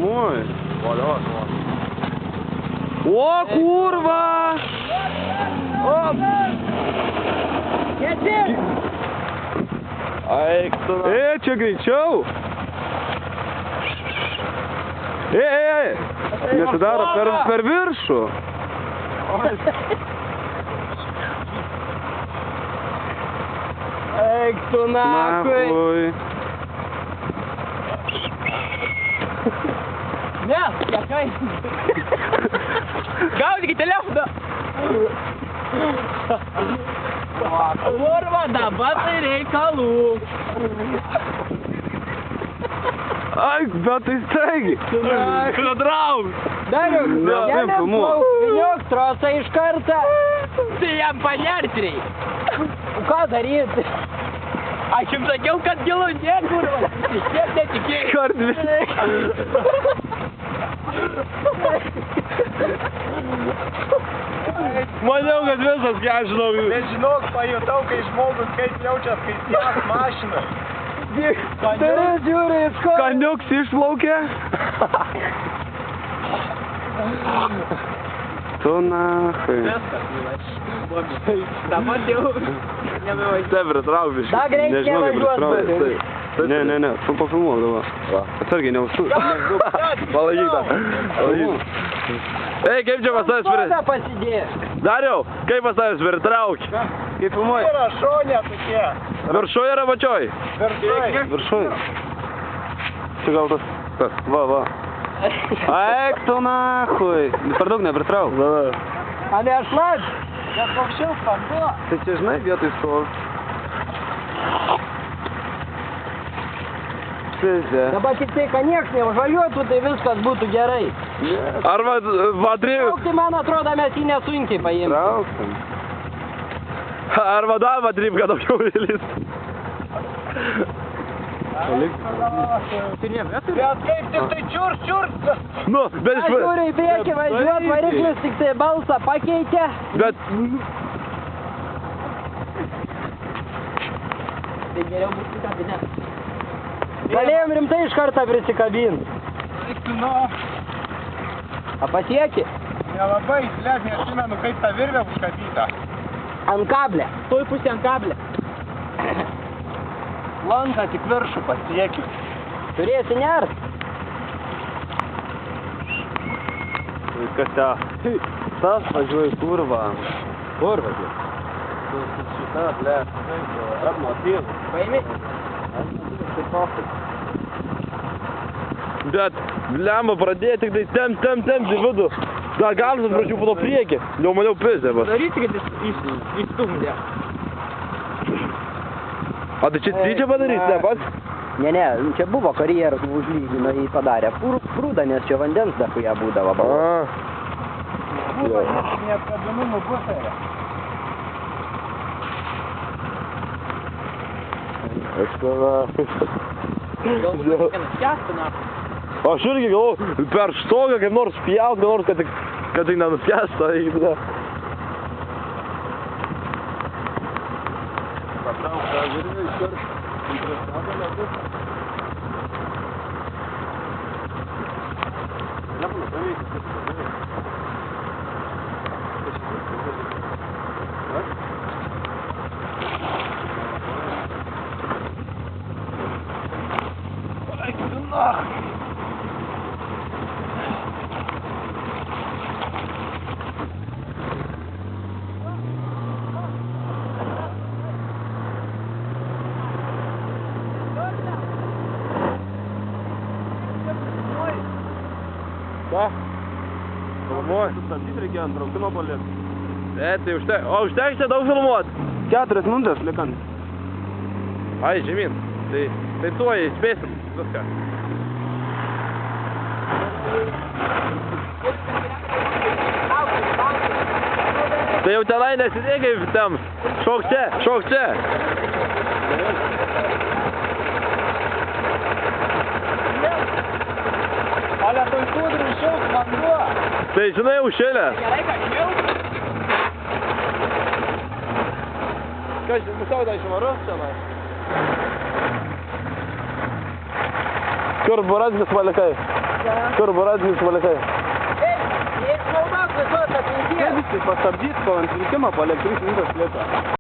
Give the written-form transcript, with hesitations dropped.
filmuoji. O, kurva! Eik tu. Čia greičiau. Nesidaro per viršų. Eik tu nakui. Ne, jakai. Gaudykit telefoną. Kurva, dabar tai reikalų. Ai, bet tai staigi. Sudraug. Dariuk, viniok trosą iš karto. Tai jam panerti reikia. Ką daryti? Aš jums sakiau, kad gilu ne, kurva. Tiek netikėjai. Kart visi. Maniau, kad visas, ką aš žinau. Nežinok, pajutau, kai žmogus kaip jaučias, kai sės mašina. Turi žiūri iš ko. Kaniuks išplaukė. Tu nachai. Dabar jau nebevažiuoju. Taip, pritrauk biškį. Da greitai Nežinau, kaip nevažiuos, pritrauk. Ne, pafilmuok dabar. Atsargiai, neužsuk. Palaikyk tą. Ei, kaip čia pas tavęs pasidėjęs? Dariau, kaip pas tavęs pritrauk? Kaip filmuoji? Yra šonė tokie. Viršuj ar apačioj? Viršuj. Čia gal tas. Va. Eik tu nachui. Per daug nepritrauk. A ne aš laž? Nes aukščiau vanduo. Tai čia žinai vietoj stovi. Dabar tik tai, kad nieks neužvažiuotų, tai viskas būtų gerai. Arba vadrį... Tai man atrodo, mes jį nesunkiai paimsim. Trauksim. Arba dar vadrį, kad daugiau įlys. Bet kaip tik tai čiurs. Nu, bet Aš turiu į priekį važiuot, variklis tik tai balsą pakeitė. Bet... Tai geriau bus įkabinę. Galėjom rimtai iš kartą prisikabinti. Nu, A pasieki? nelabai, slėp, neatsimenu, kaip ta virvė užkabyta. Ant kablę. Toj pusė ant kablę. Lanką tik viršų pasiekiu. Turėsi nert. Viskas te. Tas važiuoja kurva. Kur važiuoja? Šitą, ble. Apnuo tėvų. Paimi? Bet, blemba, pradėjo tik tai temp į vidų. Dar galim prašiau po to priekį. Jau maniau pizė, bas. Daryti, kad įstumdė. A tai čia tyčia padarys, ne pats? Ne, čia buvo karjeros užlygino jį padarė. Prūda, nes čia vandens dachuja būdavo. Būtų neapkabinimų buferė. Aš irgi galvoju, per stogą kaip nors pjaut, kad nors, kad tai nenuskęsta. Patrauk tą virvę iškart. Ką? Filmuoji? Sustabdyti reikėjo ant traukimo palikti. Tai užteks. O užteks čia daug filmuot? 4 minutės likant. Ai, žemyn. Tai tuoj spėsim viską. Tai jau tenai nesidėk kaip tam. Šok čia. Ale toj kūdrį iššauk vanduo. Tai žinai, užšėlė. Gerai, kad šmiau. Ką, pusiau tą išvaros čia? Kur buras vis valikai? Kur Borodžinis palikai? Neišnaudok visos apimties. Kaip jis pastabdys po ant rinkimą, paliek 3 minutės lieka.